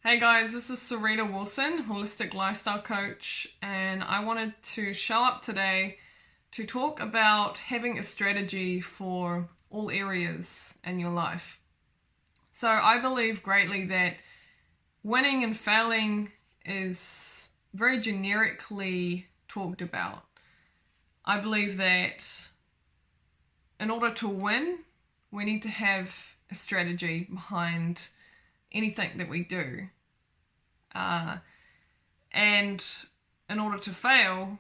Hey guys, this is Sahrita Wilson, holistic lifestyle coach, and I wanted to show up today to talk about having a strategy for all areas in your life. So I believe greatly that winning and failing is very generically talked about. I believe that in order to win, we need to have a strategy behind anything that we do. And in order to fail,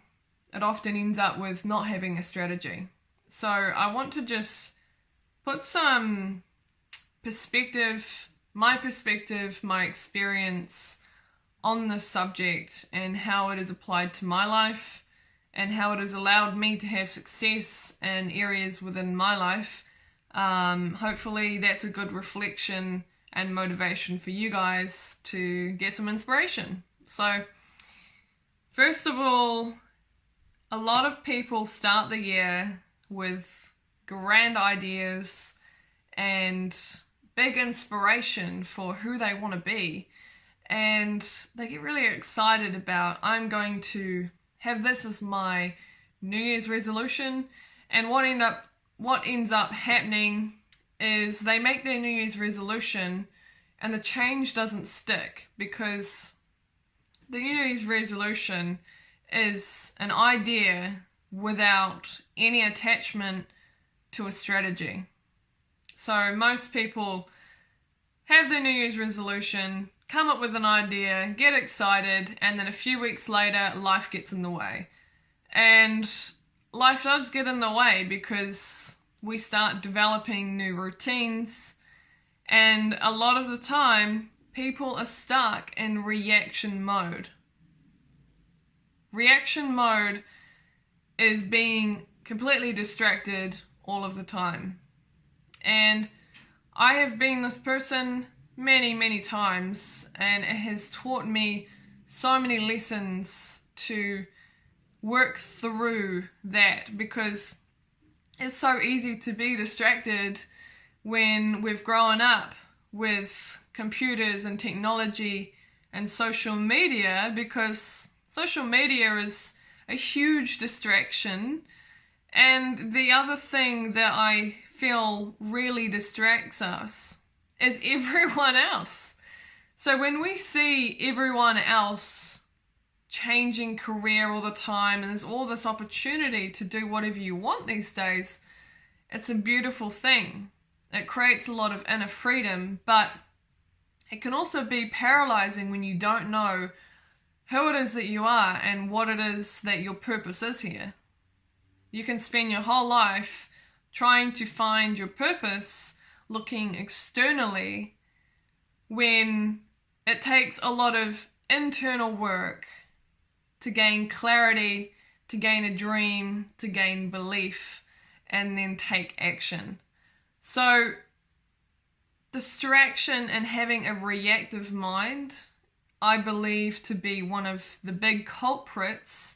it often ends up with not having a strategy. So I want to just put some perspective, my experience on this subject and how it is applied to my life and how it has allowed me to have success in areas within my life. Hopefully that's a good reflection and motivation for you guys to get some inspiration. So, first of all, a lot of people start the year with grand ideas and big inspiration for who they want to be. And they get really excited about, I'm going to have this as my New Year's resolution. And what ends up happening is they make their New Year's resolution and the change doesn't stick, because the New Year's resolution is an idea without any attachment to a strategy. So most people have their New Year's resolution, come up with an idea, get excited, and then a few weeks later, life gets in the way. And life does get in the way because we start developing new routines, and a lot of the time, people are stuck in reaction mode. Reaction mode is being completely distracted all of the time. And I have been this person many times, and it has taught me so many lessons to work through that, because it's so easy to be distracted when we've grown up with computers and technology and social media, because social media is a huge distraction. And the other thing that I feel really distracts us is everyone else. So when we see everyone else changing career all the time, and there's all this opportunity to do whatever you want these days, it's a beautiful thing. It creates a lot of inner freedom, but it can also be paralyzing when you don't know who it is that you are and what it is that your purpose is here. You can spend your whole life trying to find your purpose looking externally, when it takes a lot of internal work to gain clarity, to gain a dream, to gain belief, and then take action. So, distraction and having a reactive mind, I believe to be one of the big culprits,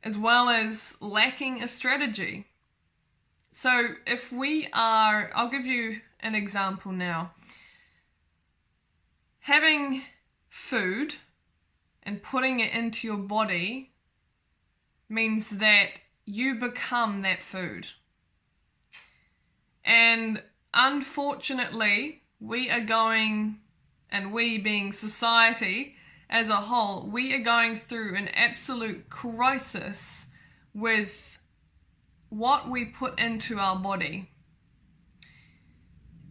as well as lacking a strategy. So if I'll give you an example now. Having food and putting it into your body means that you become that food. And unfortunately, we being society as a whole, we are going through an absolute crisis with what we put into our body.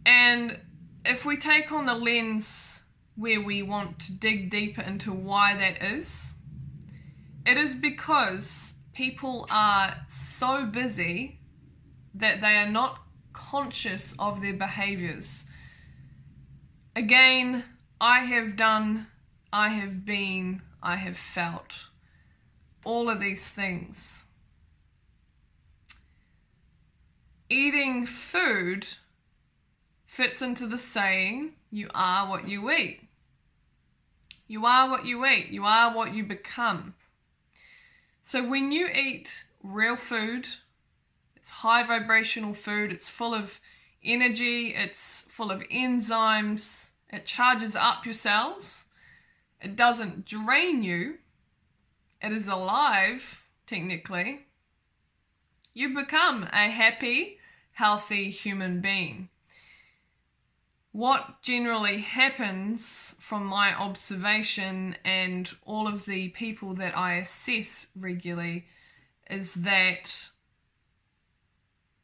And if we take on the lens where we want to dig deeper into why that is, it is because people are so busy that they are not conscious of their behaviors. Again, I have done, I have been, I have felt all of these things. Eating food fits into the saying, you are what you eat. You are what you eat. You are what you become. So when you eat real food, it's high vibrational food, it's full of energy, it's full of enzymes, It charges up your cells. It doesn't drain you. It is alive, technically. You become a happy, healthy human being. What generally happens from my observation and all of the people that I assess regularly is that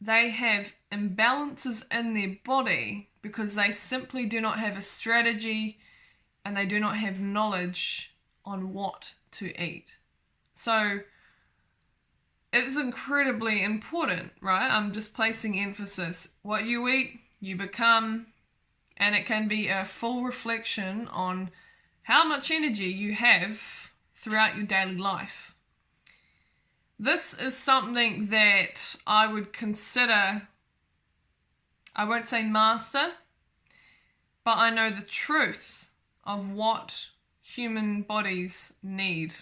they have imbalances in their body because they simply do not have a strategy and they do not have knowledge on what to eat. So it is incredibly important, right? I'm just placing emphasis. What you eat, you become, and it can be a full reflection on how much energy you have throughout your daily life. This is something that I would consider, I won't say master, but I know the truth of what human bodies need.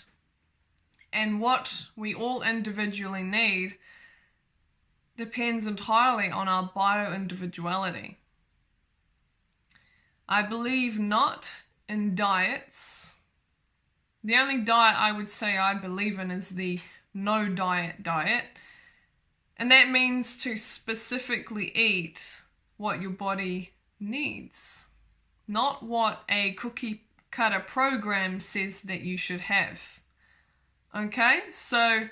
And what we all individually need depends entirely on our bio-individuality. I believe not in diets. The only diet I would say I believe in is the no diet diet. And that means to specifically eat what your body needs, not what a cookie cutter program says that you should have. Okay, so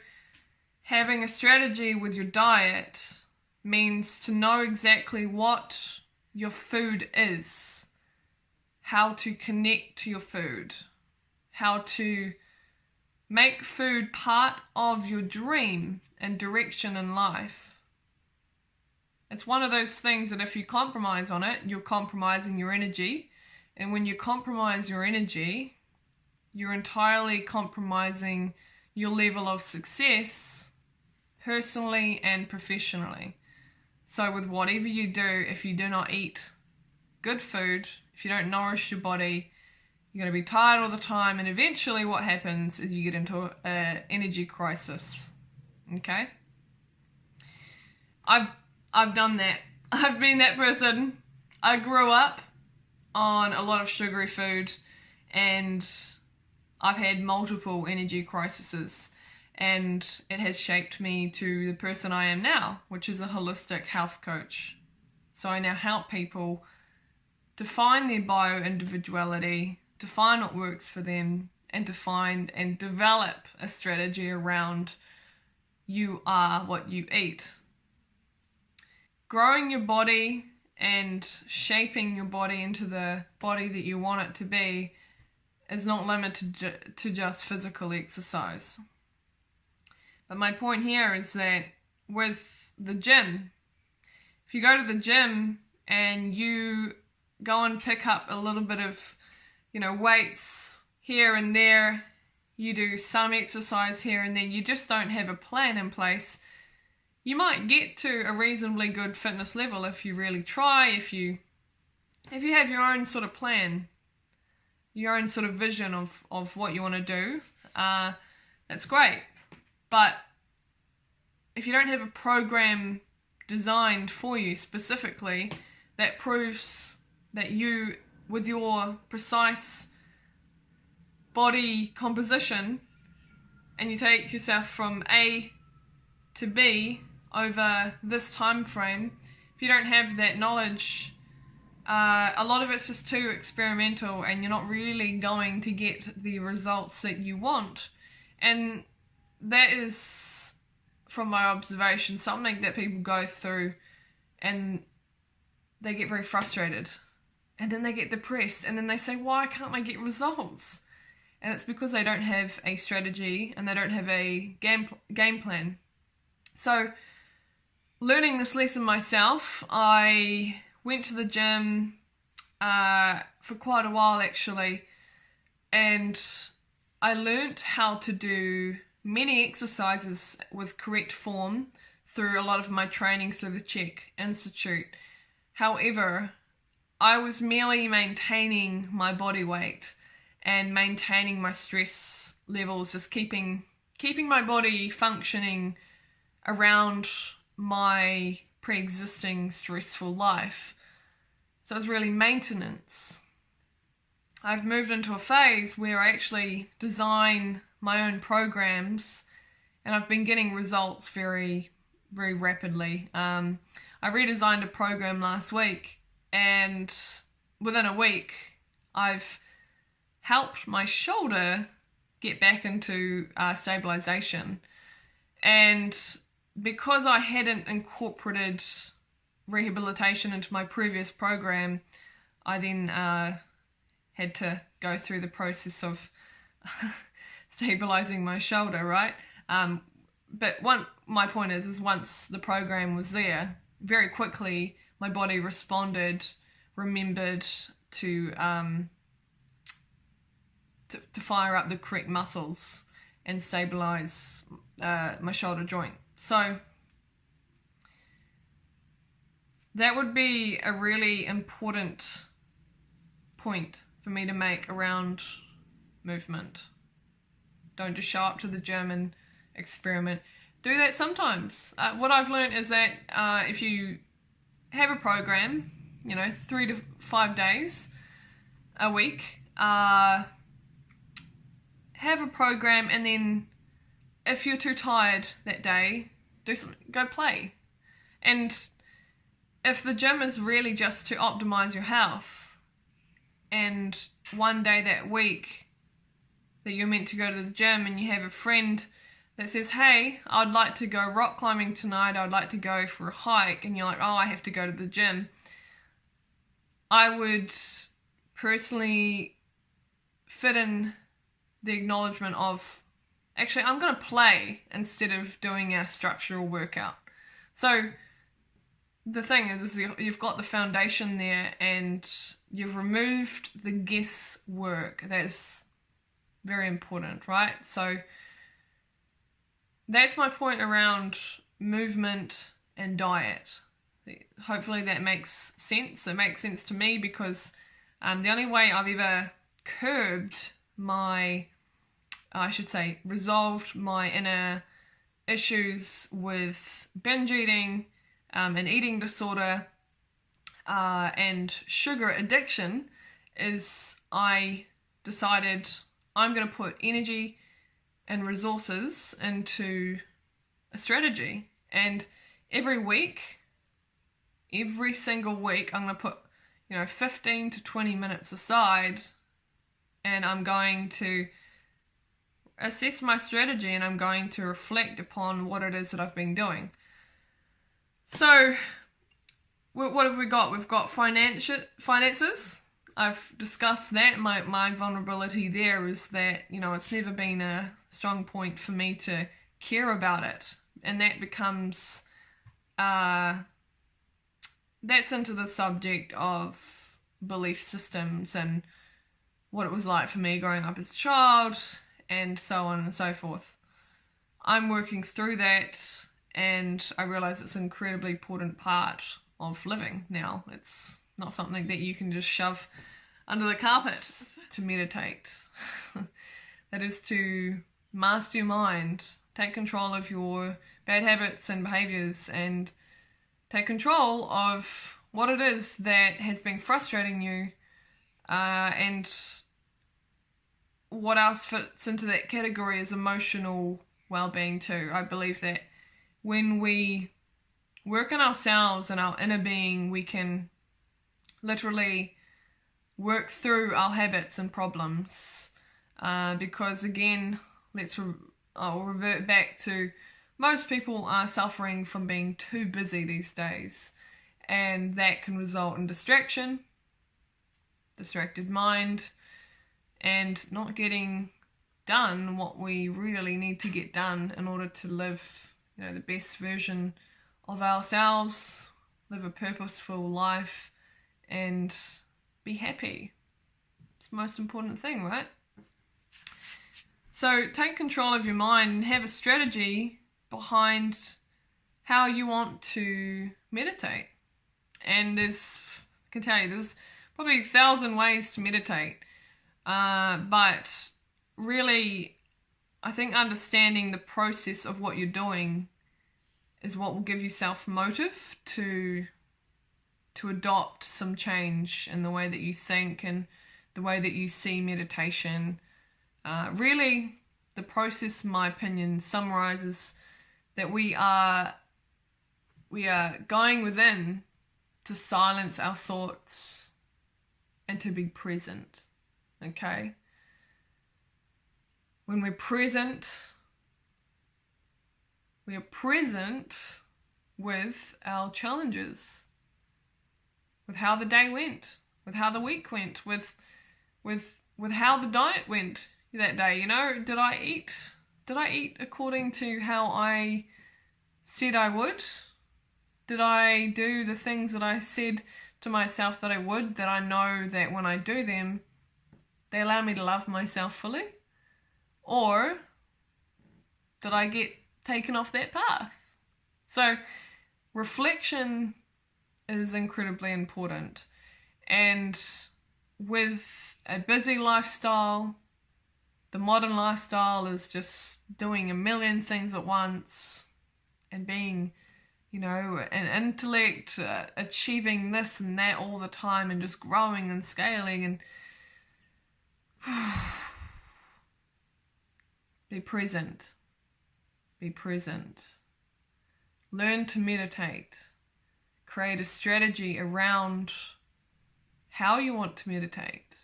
having a strategy with your diet means to know exactly what your food is, how to connect to your food, how to make food part of your dream and direction in life. It's one of those things that if you compromise on it, you're compromising your energy. And when you compromise your energy, you're entirely compromising your level of success personally and professionally. So with whatever you do, if you do not eat good food, if you don't nourish your body, you're going to be tired all the time, and eventually what happens is you get into an energy crisis. Okay? I've done that. I've been that person. I grew up on a lot of sugary food, and I've had multiple energy crises, and it has shaped me to the person I am now, which is a holistic health coach. So I now help people to find their bio-individuality, to find what works for them, and to find and develop a strategy around you are what you eat. Growing your body and shaping your body into the body that you want it to be is not limited to just physical exercise. But my point here is that with the gym, if you go to the gym and you go and pick up a little bit of, weights here and there, you do some exercise here and then, you just don't have a plan in place, you might get to a reasonably good fitness level if you really try, if you have your own sort of plan, your own sort of vision of what you want to do. That's great. But if you don't have a program designed for you specifically that proves that you, with your precise body composition, and you take yourself from A to B over this time frame, if you don't have that knowledge, a lot of it's just too experimental, and you're not really going to get the results that you want. And that is, from my observation, something that people go through, and they get very frustrated, and then they get depressed, and then they say, why can't I get results? And it's because they don't have a strategy and they don't have a game plan. So learning this lesson myself, I went to the gym for quite a while actually, and I learnt how to do many exercises with correct form through a lot of my training through the Czech Institute. However, I was merely maintaining my body weight and maintaining my stress levels, just keeping my body functioning around my pre-existing stressful life. So it's really maintenance. I've moved into a phase where I actually design my own programs, and I've been getting results very, very rapidly. I redesigned a program last week, and within a week, I've helped my shoulder get back into stabilization. And because I hadn't incorporated rehabilitation into my previous program, I then had to go through the process of stabilizing my shoulder, right? But my point is once the program was there, very quickly my body responded, remembered to fire up the correct muscles and stabilize my shoulder joint. So that would be a really important point for me to make around movement. Don't just show up to the gym and experiment. Do that sometimes. What I've learned is that if you have a program, 3 to 5 days a week, have a program, and then if you're too tired that day, do something, go play. And if the gym is really just to optimize your health, and one day that week that you're meant to go to the gym and you have a friend that says, hey, I'd like to go rock climbing tonight, I'd like to go for a hike, and you're like, oh, I have to go to the gym, I would personally fit in the acknowledgement of, actually, I'm going to play instead of doing a structural workout. So the thing is you've got the foundation there, and you've removed the guesswork. That's very important, right? So that's my point around movement and diet. Hopefully that makes sense. It makes sense to me because the only way I've ever curbed resolved my inner issues with binge eating, an eating disorder, and sugar addiction is I decided I'm going to put energy and resources into a strategy. And every single week, I'm going to put 15 to 20 minutes aside, and I'm going to assess my strategy, and I'm going to reflect upon what it is that I've been doing. So what have we got? We've got finances. I've discussed that. My vulnerability there is that, it's never been a strong point for me to care about it. And that becomes, that's into the subject of belief systems and what it was like for me growing up as a child, and so on and so forth. I'm working through that, and I realize it's an incredibly important part of living now. It's not something that you can just shove under the carpet. To meditate. That is to master your mind, take control of your bad habits and behaviors, and take control of what it is that has been frustrating you, and what else fits into that category is emotional well-being too. I believe that when we work on ourselves and our inner being, we can literally work through our habits and problems. Because again, I'll revert back to most people are suffering from being too busy these days, and that can result in distraction, distracted mind, and not getting done what we really need to get done in order to live, the best version of ourselves, live a purposeful life, and be happy. It's the most important thing, right? So take control of your mind and have a strategy behind how you want to meditate. And I can tell you, there's probably 1,000 ways to meditate. But really, I think understanding the process of what you're doing is what will give you self-motive to adopt some change in the way that you think and the way that you see meditation. Really, the process, in my opinion, summarizes that we are going within to silence our thoughts and to be present, okay? When we're present, we are present with our challenges, with how the day went, with how the week went, with how the diet went that day. You know, did I eat according to how I said I would? Did I do the things that I said to myself that I would, that I know that when I do them, they allow me to love myself fully? Or did I get taken off that path? So reflection is incredibly important. And with a busy lifestyle, the modern lifestyle is just doing a million things at once and being, you know, an intellect, achieving this and that all the time and just growing and scaling and be present. Be present. Learn to meditate. Create a strategy around how you want to meditate.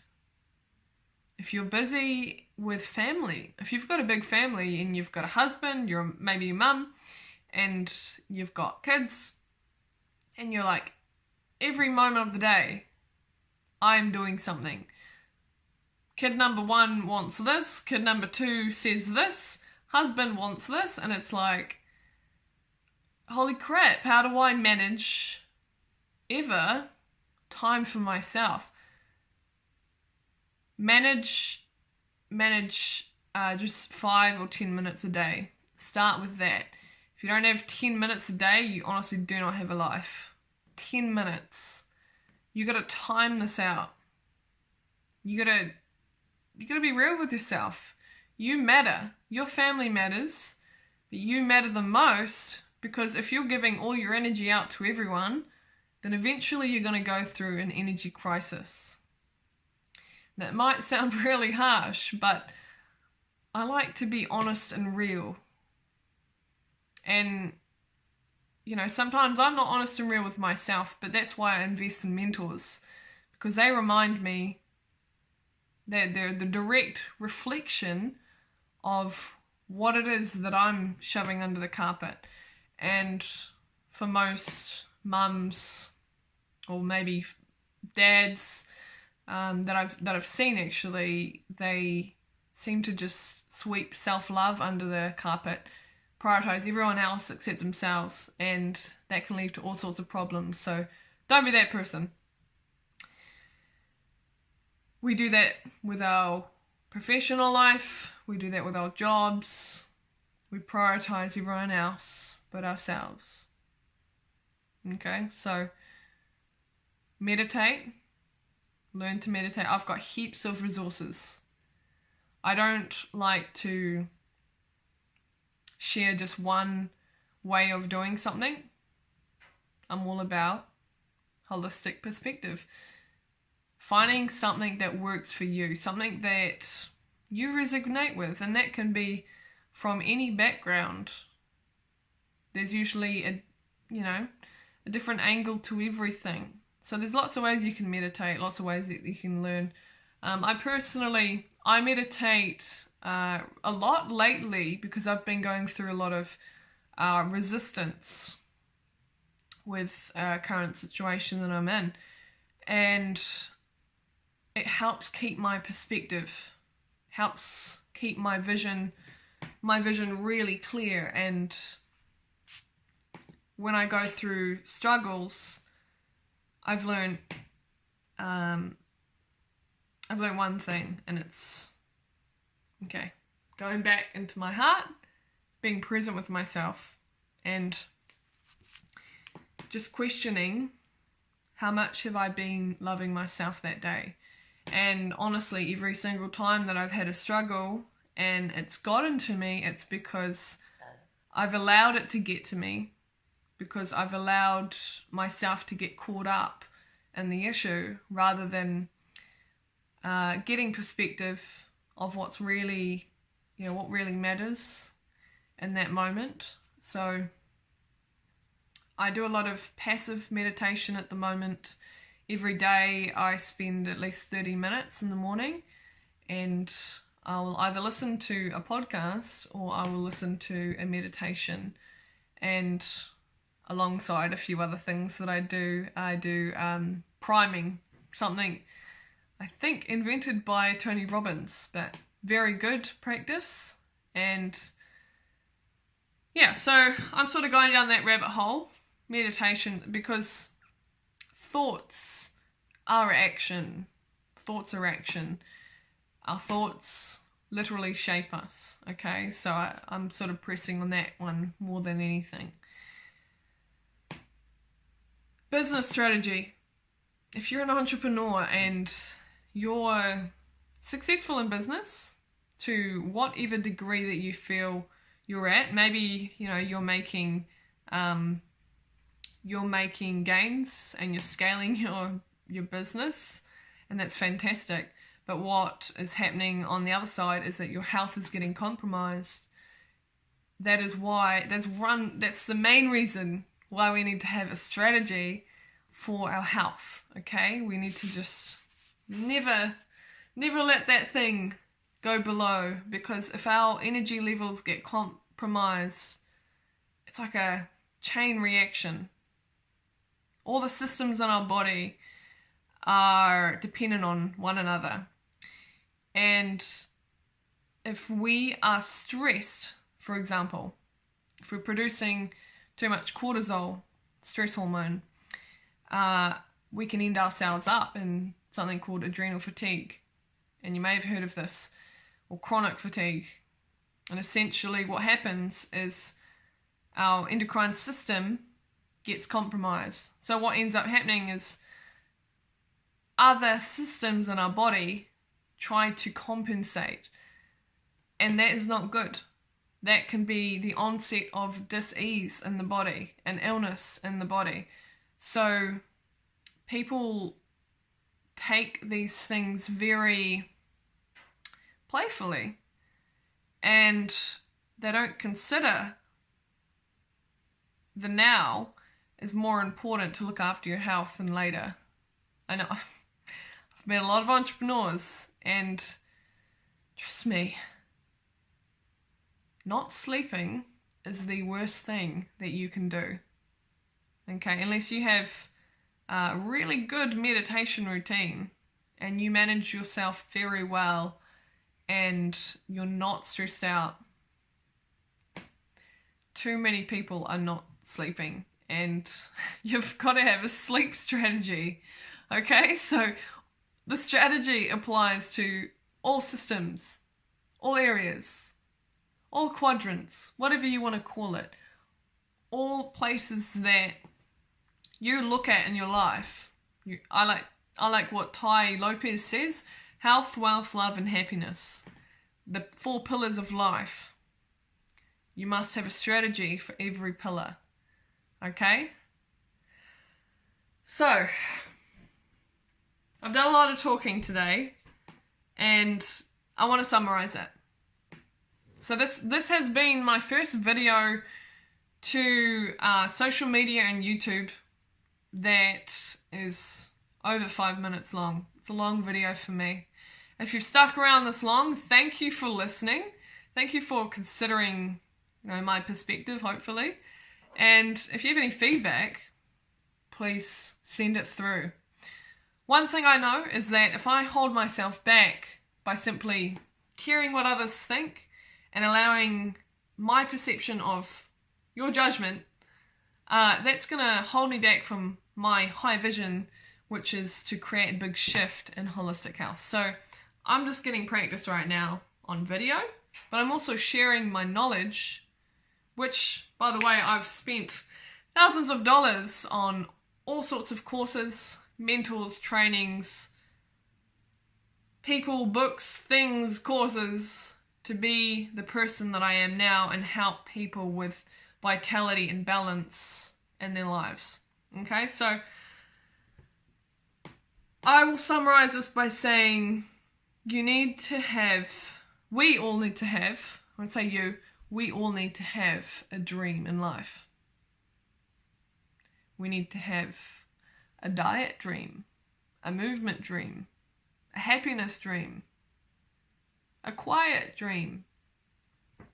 If you're busy with family, if you've got a big family and you've got a husband, you're maybe your mum, and you've got kids, and you're like, every moment of the day, I'm doing something. Kid number 1 wants this, kid number 2 says this, husband wants this, and it's like, holy crap, how do I manage ever time for myself? Manage just 5 or 10 minutes a day. Start with that. If you don't have 10 minutes a day, you honestly do not have a life. 10 minutes. You gotta time this out. You gotta be real with yourself. You matter. Your family matters, but you matter the most, because if you're giving all your energy out to everyone, then eventually you're gonna go through an energy crisis. That might sound really harsh, but I like to be honest and real. And, you know, sometimes I'm not honest and real with myself, but that's why I invest in mentors, because they remind me that they're the direct reflection of what it is that I'm shoving under the carpet. And for most mums, or maybe dads, that I've seen, actually, they seem to just sweep self-love under the carpet, prioritize everyone else except themselves, and that can lead to all sorts of problems. So don't be that person. We do that with our professional life, we do that with our jobs, we prioritize everyone else but ourselves. Okay, so meditate. Learn to meditate. I've got heaps of resources. I don't like to share just one way of doing something. I'm all about holistic perspective. Finding something that works for you, something that you resonate with, and that can be from any background. There's usually a different angle to everything. So there's lots of ways you can meditate, lots of ways that you can learn. I meditate a lot lately because I've been going through a lot of resistance with current situation that I'm in. And it helps keep my perspective, helps keep my vision really clear. And when I go through struggles, I've learned one thing, and it's, okay, going back into my heart, being present with myself, and just questioning how much have I been loving myself that day. And honestly, every single time that I've had a struggle and it's gotten to me, it's because I've allowed it to get to me, because I've allowed myself to get caught up in the issue rather than getting perspective of what's really, what really matters in that moment. So I do a lot of passive meditation at the moment. Every day I spend at least 30 minutes in the morning, and I will either listen to a podcast or I will listen to a meditation. And alongside a few other things that I do priming, something I think invented by Tony Robbins, but very good practice. And yeah, so I'm sort of going down that rabbit hole, meditation, because thoughts are action. Thoughts are action. Our thoughts literally shape us, okay? So I'm sort of pressing on that one more than anything. Business strategy. If you're an entrepreneur and you're successful in business to whatever degree that you feel you're at, maybe you're making gains and you're scaling your business, and that's fantastic. But what is happening on the other side is that your health is getting compromised. That's the main reason why we need to have a strategy for our health, okay? We need to just never let that thing go below, because if our energy levels get compromised, it's like a chain reaction. All the systems in our body are dependent on one another. And if we are stressed, for example, if we're producing too much cortisol, stress hormone, we can end ourselves up in something called adrenal fatigue. And you may have heard of this, or chronic fatigue. And essentially what happens is our endocrine system gets compromised. So what ends up happening is other systems in our body try to compensate, and that is not good. That can be the onset of dis-ease in the body, an illness in the body. So people take these things very playfully, and they don't consider the now is more important to look after your health than later. I know I've met a lot of entrepreneurs, and trust me, not sleeping is the worst thing that you can do. Okay, unless you have a really good meditation routine and you manage yourself very well and you're not stressed out. Too many people are not sleeping, and you've got to have a sleep strategy. Okay, so the strategy applies to all systems, all areas, all quadrants, whatever you want to call it, all places that you look at in your life. I like what Tai Lopez says: health, wealth, love, and happiness. The 4 pillars of life. You must have a strategy for every pillar. Okay? So I've done a lot of talking today, and I want to summarize it. So this has been my first video to social media and YouTube that is over 5 minutes long. It's a long video for me. If you've stuck around this long, thank you for listening. Thank you for considering, my perspective, hopefully. And if you have any feedback, please send it through. One thing I know is that if I hold myself back by simply caring what others think and allowing my perception of your judgment, that's going to hold me back from my high vision, which is to create a big shift in holistic health. So I'm just getting practice right now on video, but I'm also sharing my knowledge, which, by the way, I've spent thousands of dollars on all sorts of courses, mentors, trainings, people, books, things, courses, to be the person that I am now and help people with vitality and balance in their lives. Okay, so I will summarize this by saying we all need to have, we all need to have a dream in life. We need to have a diet dream, a movement dream, a happiness dream, a quiet dream, a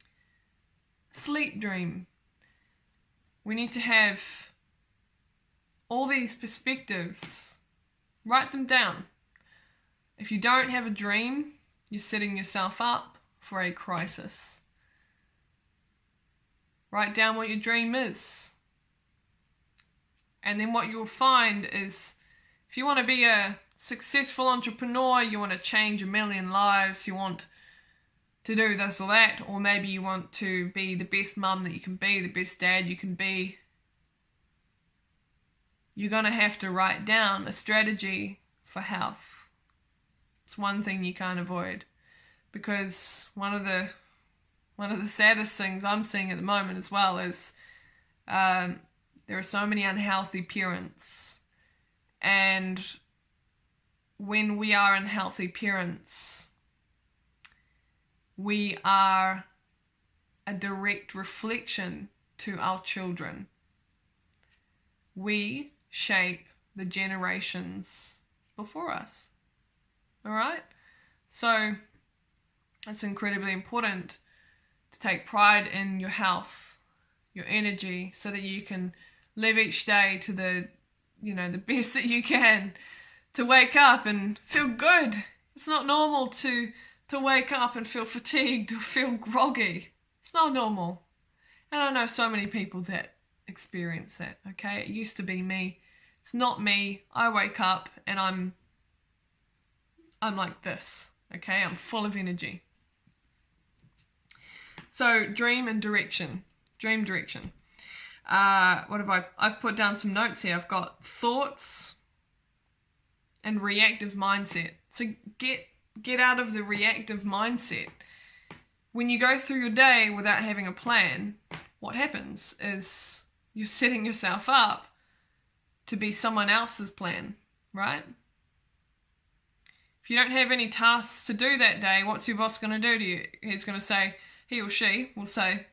sleep dream. We need to have all these perspectives. Write them down. If you don't have a dream, you're setting yourself up for a crisis. Write down what your dream is. And then what you'll find is, if you want to be a successful entrepreneur, you want to change 1 million lives, you want to do this or that, or maybe you want to be the best mum that you can be, the best dad you can be, you're going to have to write down a strategy for health. It's one thing you can't avoid, because one of the saddest things I'm seeing at the moment as well is there are so many unhealthy parents, and when we are unhealthy parents, we are a direct reflection to our children. We shape the generations before us. Alright? So it's incredibly important to take pride in your health, your energy, so that you can live each day to the best that you can, to wake up and feel good. It's not normal to wake up and feel fatigued or feel groggy. It's not normal. And I know so many people that experience that, okay? It used to be me. It's not me. I wake up and I'm like this, okay? I'm full of energy. So, dream and direction. Dream direction. I've put down some notes here. I've got thoughts and reactive mindset. So get out of the reactive mindset. When you go through your day without having a plan, what happens is you're setting yourself up to be someone else's plan, right? If you don't have any tasks to do that day, what's your boss going to do to you? He's going to say, he or she will say,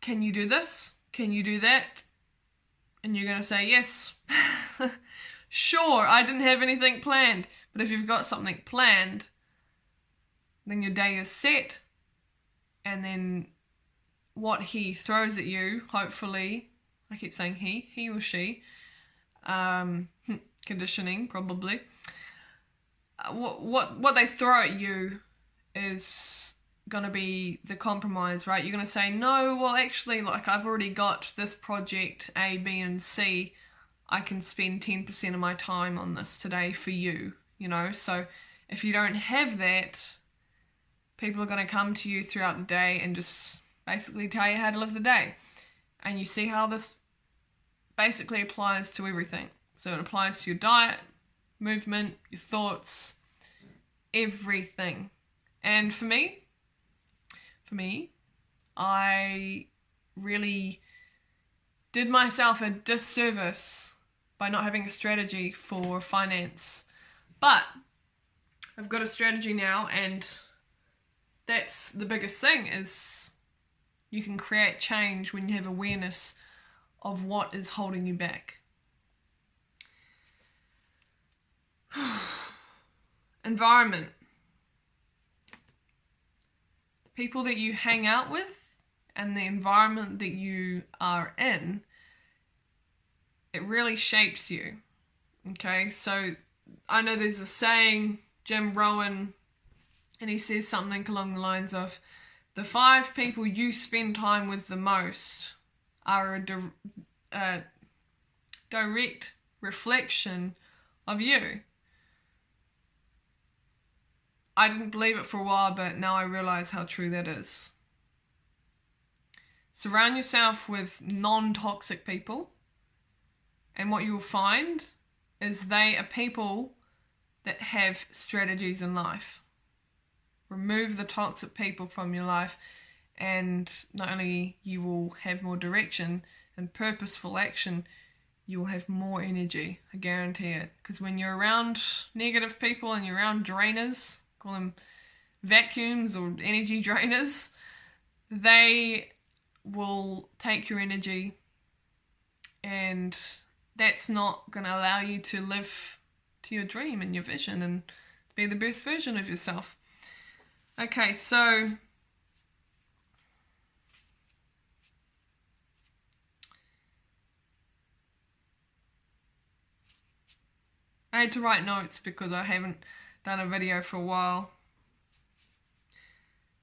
can you do this? Can you do that? And you're going to say, yes. Sure, I didn't have anything planned. But if you've got something planned, then your day is set. And then what he throws at you, hopefully, I keep saying he or she, conditioning probably, what they throw at you is going to be the compromise, right? You're going to say, no, well actually, like, I've already got this project A, B and C. I can spend 10% of my time on this today for you, So if you don't have that, people are going to come to you throughout the day and just basically tell you how to live the day. And you see how this basically applies to everything. So it applies to your diet, movement, your thoughts, everything. And for me, I really did myself a disservice by not having a strategy for finance. But I've got a strategy now, and that's the biggest thing, is you can create change when you have awareness of what is holding you back. Environment. People that you hang out with and the environment that you are in, it really shapes you. Okay, so I know there's a saying, Jim Rohn, and he says something along the lines of, the 5 people you spend time with the most are a direct reflection of you. I didn't believe it for a while, but now I realize how true that is. Surround yourself with non-toxic people, and what you'll find is they are people that have strategies in life. Remove the toxic people from your life, and not only you will have more direction and purposeful action, you'll have more energy. I guarantee it. Because when you're around negative people and you're around drainers, call them vacuums or energy drainers, they will take your energy, and that's not going to allow you to live to your dream and your vision and be the best version of yourself. Okay, so I had to write notes because I haven't done a video for a while.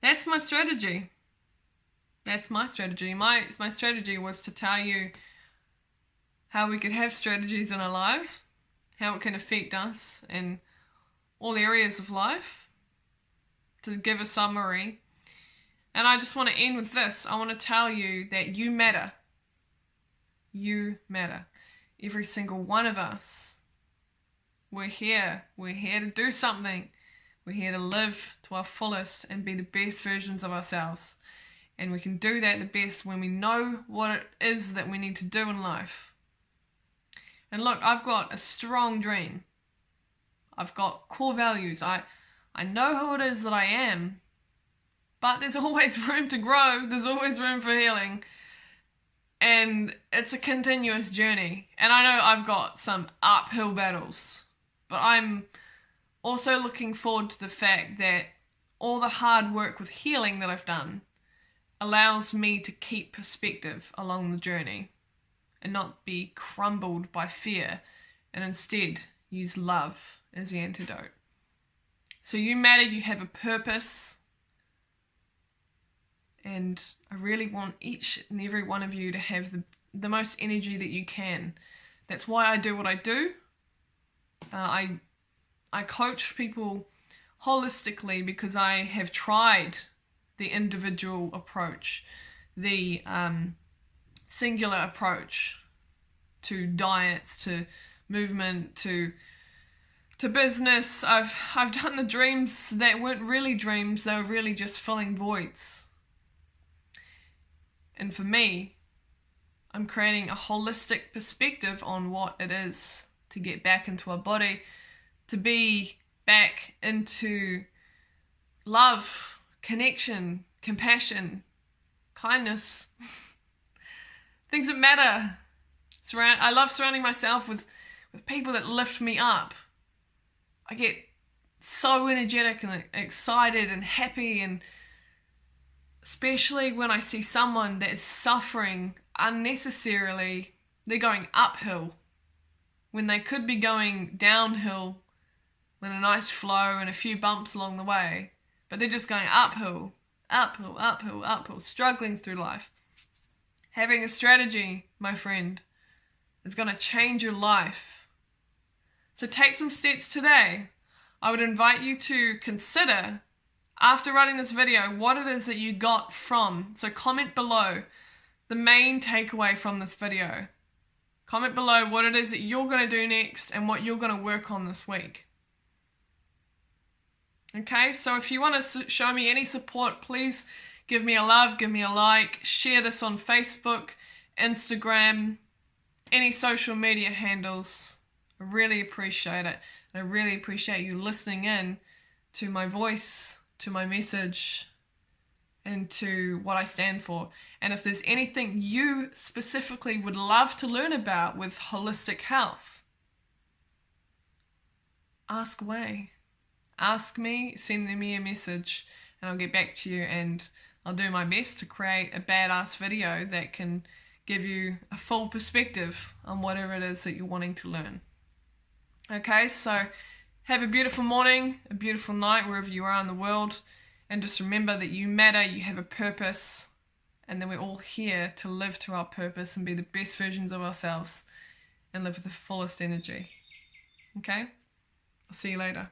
That's my strategy. That's my strategy. My strategy was to tell you how we could have strategies in our lives, how it can affect us in all areas of life, to give a summary. And I just want to end with this. I want to tell you that you matter. You matter. Every single one of us. We're here. We're here to do something. We're here to live to our fullest and be the best versions of ourselves. And we can do that the best when we know what it is that we need to do in life. And look, I've got a strong dream. I've got core values. I know who it is that I am. But there's always room to grow. There's always room for healing. And it's a continuous journey. And I know I've got some uphill battles. But I'm also looking forward to the fact that all the hard work with healing that I've done allows me to keep perspective along the journey and not be crumbled by fear, and instead use love as the antidote. So you matter, you have a purpose, and I really want each and every one of you to have the most energy that you can. That's why I do what I do. I coach people holistically because I have tried the individual approach, the singular approach to diets, to movement, to business. I've done the dreams that weren't really dreams, they were really just filling voids. And for me, I'm creating a holistic perspective on what it is to get back into our body, to be back into love, connection, compassion, kindness, things that matter. I love surrounding myself with people that lift me up. I get so energetic and excited and happy, and especially when I see someone that is suffering unnecessarily. They're going uphill when they could be going downhill with a nice flow and a few bumps along the way, but they're just going uphill, uphill, uphill, uphill, struggling through life. Having a strategy, my friend, is going to change your life. So take some steps today. I would invite you to consider, after writing this video, what it is that you got from. So comment below the main takeaway from this video. Comment below what it is that you're going to do next and what you're going to work on this week. Okay, so if you want to show me any support, please give me a love, give me a like, share this on Facebook, Instagram, any social media handles. I really appreciate it. I really appreciate you listening in to my voice, to my message, and to what I stand for. And if there's anything you specifically would love to learn about with holistic health, ask away. Ask me, send me a message, and I'll get back to you, and I'll do my best to create a badass video that can give you a full perspective on whatever it is that you're wanting to learn. Okay, so have a beautiful morning, a beautiful night wherever you are in the world, and just remember that you matter, you have a purpose, and then we're all here to live to our purpose and be the best versions of ourselves and live with the fullest energy. Okay? I'll see you later.